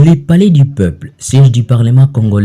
Le palais du peuple, siège du Parlement congolais.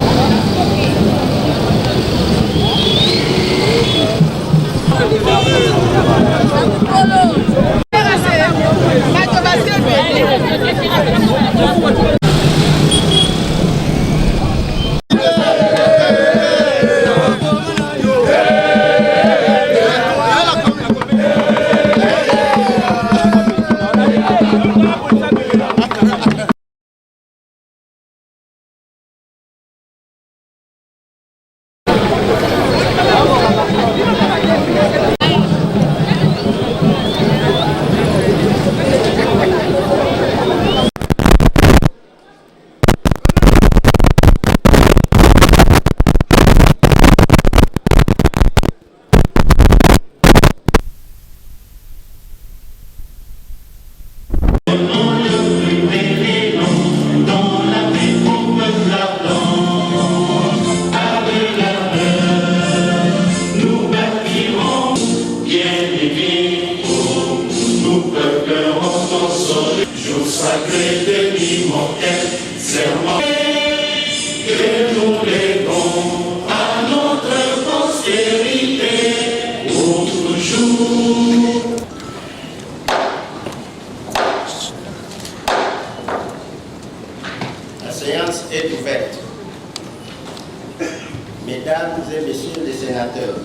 Jour sacré de l'immortel serment que nous lèguons à notre postérité pour toujours. La séance est ouverte. Mesdames et messieurs les sénateurs,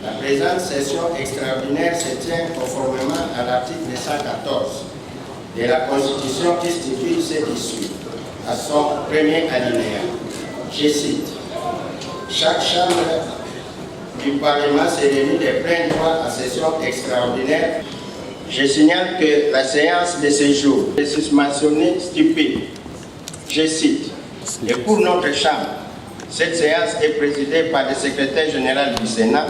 la présente session extraordinaire se tient conformément à l'article 114 de la Constitution qui stipule ce qui suit, à son premier alinéa. Je cite: chaque chambre du Parlement se réunit de plein droit à session extraordinaire. Je signale que la séance de ce jour est susmentionnée stipule, je cite: et pour notre chambre, cette séance est présidée par le secrétaire général du Sénat,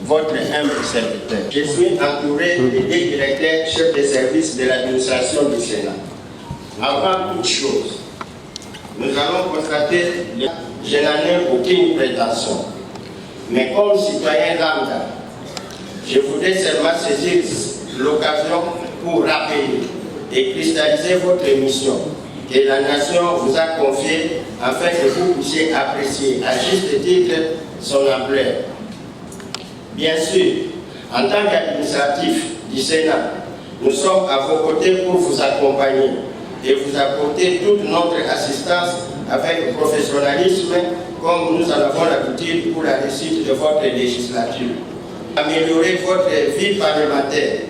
votre humble serviteur. Je suis entouré des deux directeurs chefs de service de l'administration du Sénat. Avant toute chose, nous allons constater que je n'en ai aucune prétention. Mais comme citoyen lambda, je voudrais seulement saisir l'occasion pour rappeler et cristalliser votre mission que la nation vous a confiée afin que vous puissiez apprécier à juste titre son ampleur. Bien sûr, en tant qu'administratif du Sénat, nous sommes à vos côtés pour vous accompagner et vous apporter toute notre assistance avec professionnalisme comme nous en avons l'habitude pour la réussite de votre législature. Améliorer votre vie parlementaire.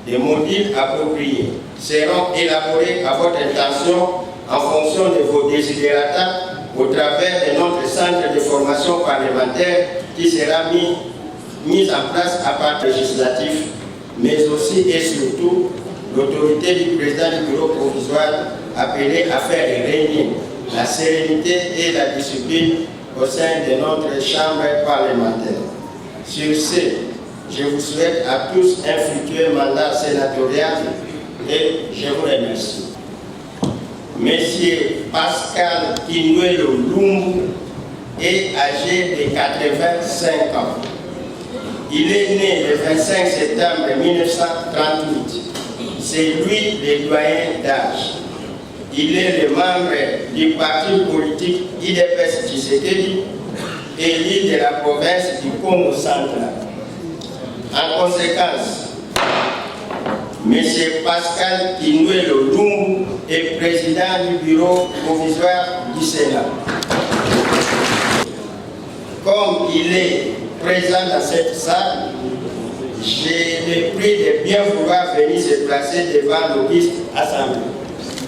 Des modules appropriés seront élaborés à votre intention en fonction de vos desiderata au travers de notre centre de formation parlementaire qui sera mis en place à part législatif, mais aussi et surtout l'autorité du président du bureau provisoire appelé à faire régner la sérénité et la discipline au sein de notre chambre parlementaire. Sur ce, je vous souhaite à tous un fructueux mandat sénatorial et je vous remercie. Monsieur Pascal Kinuelo Lumbu est âgé de 85 ans. Il est né le 25 septembre 1938. C'est lui le doyen d'âge. Il est le membre du parti politique IDPS Tshisekedi, élu de la province du Congo central. En conséquence, M. Pascal Kinuelo Lumbu est président du bureau provisoire du Sénat. Comme il est présent dans cette salle, j'ai le prix de bien vouloir venir se placer devant l'auguste assemblée.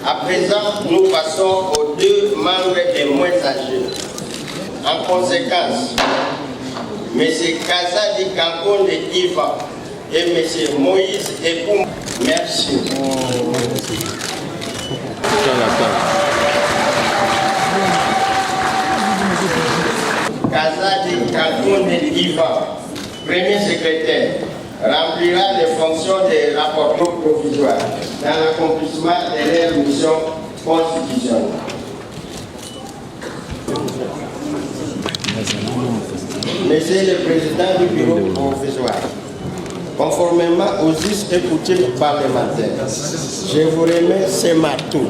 À présent, nous passons aux deux membres les moins âgés. En conséquence, M. Kazadi Kankonde Ivan et M. Moïse Ekoum. Merci. Kazadi Kankonde Ivan, premier secrétaire, remplira les fonctions de rapporteur provisoire dans l'accomplissement de leur mission constitutionnelle. Monsieur le Président du bureau provisoire, conformément aux us et coutumes parlementaires, je vous remets ce matou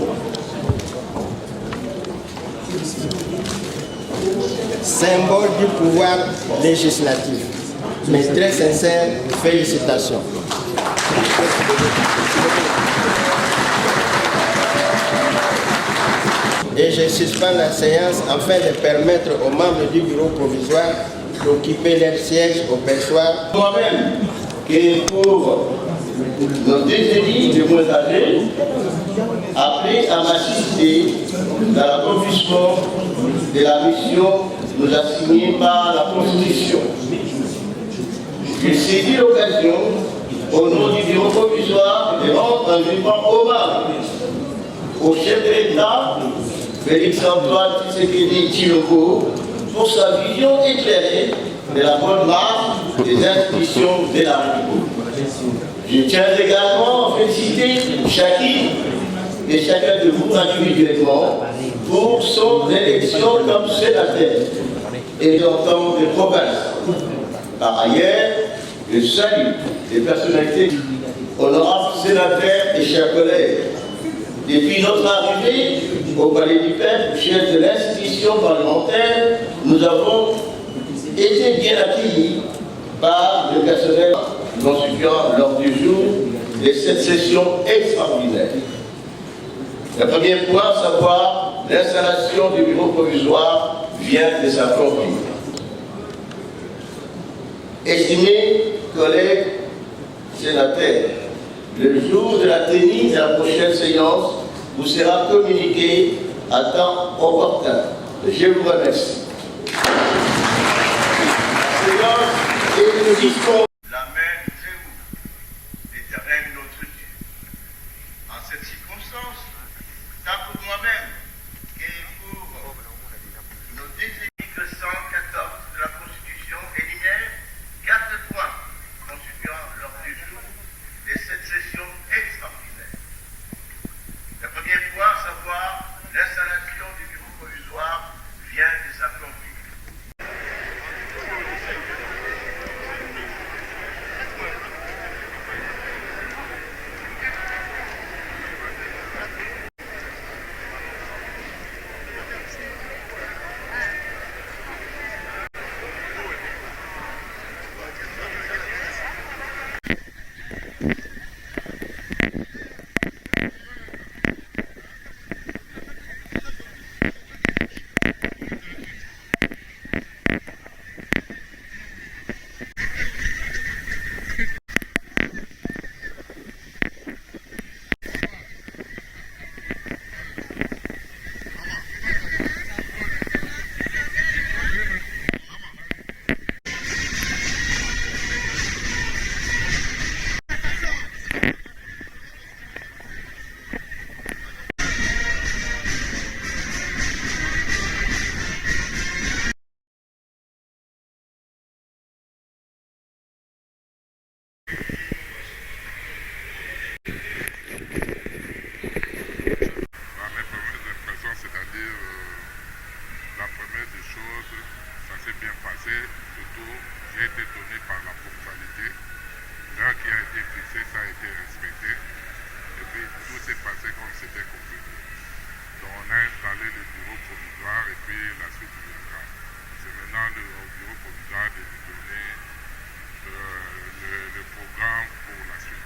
symbole du pouvoir législatif. Mes très sincères félicitations. Et je suspends la séance afin de permettre aux membres du bureau provisoire d'occuper leur siège au perchoir. Moi-même, et pour nos désirs les moins âgés, appelés à m'assister dans l'accomplissement de la mission nous assignée par la Constitution. Je saisis l'occasion, au nom du bureau provisoire, de rendre un vibrant hommage au chef de l'État, Félix-Antoine Tshisekedi Tshilombo, pour sa vision éclairée de la bonne marche des institutions de la République. Je tiens également à féliciter chacune et chacun de vous individuellement pour son élection comme sénateur et d'entendre des provinces. Par ailleurs, je salue les personnalités, honorables sénateurs et chers collègues. Depuis notre arrivée au Palais du Peuple, chef de l'institution parlementaire, nous avons été bien accueillis par le personnel constituant l'ordre du jour de cette session extraordinaire. Le premier point, à savoir l'installation du bureau provisoire, vient de s'accomplir. Estimés collègues sénateurs, le jour de la tenue de la prochaine séance vous sera communiqué à temps opportun. Je vous remercie. La séance est disponible. La main très haute, l'Éternel notre Dieu. En cette circonstance, tant pour moi-même et pour nos désirs, l'article 114 de la Constitution énumère 4 points constituant l'ordre du jour de cette session extraordinaire. Le premier point, à savoir l'installation du bureau provisoire, vient de s'accomplir. C'est-à-dire, la première des choses, ça s'est bien passé, surtout j'ai été donné par la ponctualité. L'heure qui a été fixée, ça a été respecté, et puis tout s'est passé comme c'était convenu. Donc on a installé le bureau provisoire et puis la suite viendra. C'est maintenant au bureau provisoire de nous donner le programme pour la suite.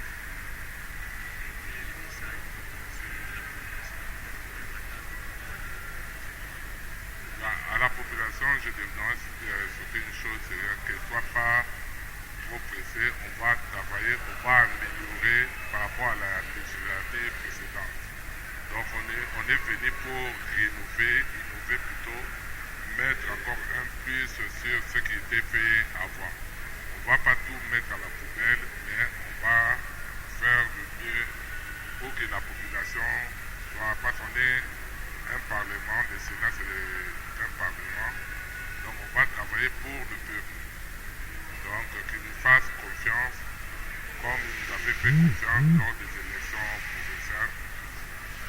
À la population, je demande surtout une chose, c'est qu'elle ne soit pas trop pressée. On va travailler, on va améliorer par rapport à la législature précédente. Donc on est venu pour innover plutôt, mettre encore un plus sur ce qui était fait avant. On ne va pas tout mettre à la poubelle, mais on va faire le mieux pour que la population soit pas sonnée. Un parlement, le Sénat c'est un parlement, donc on va travailler pour le peuple. Donc qu'il nous fasse confiance, comme il nous avait fait confiance lors des élections provinciales,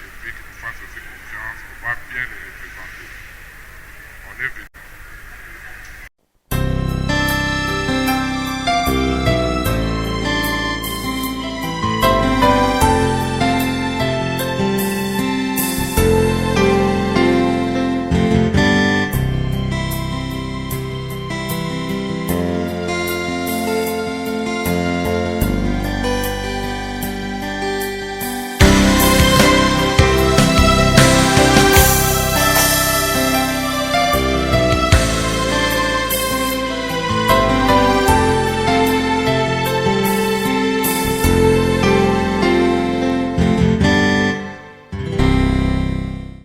et puis qu'il nous fasse aussi confiance, on va bien les représenter. On est venu.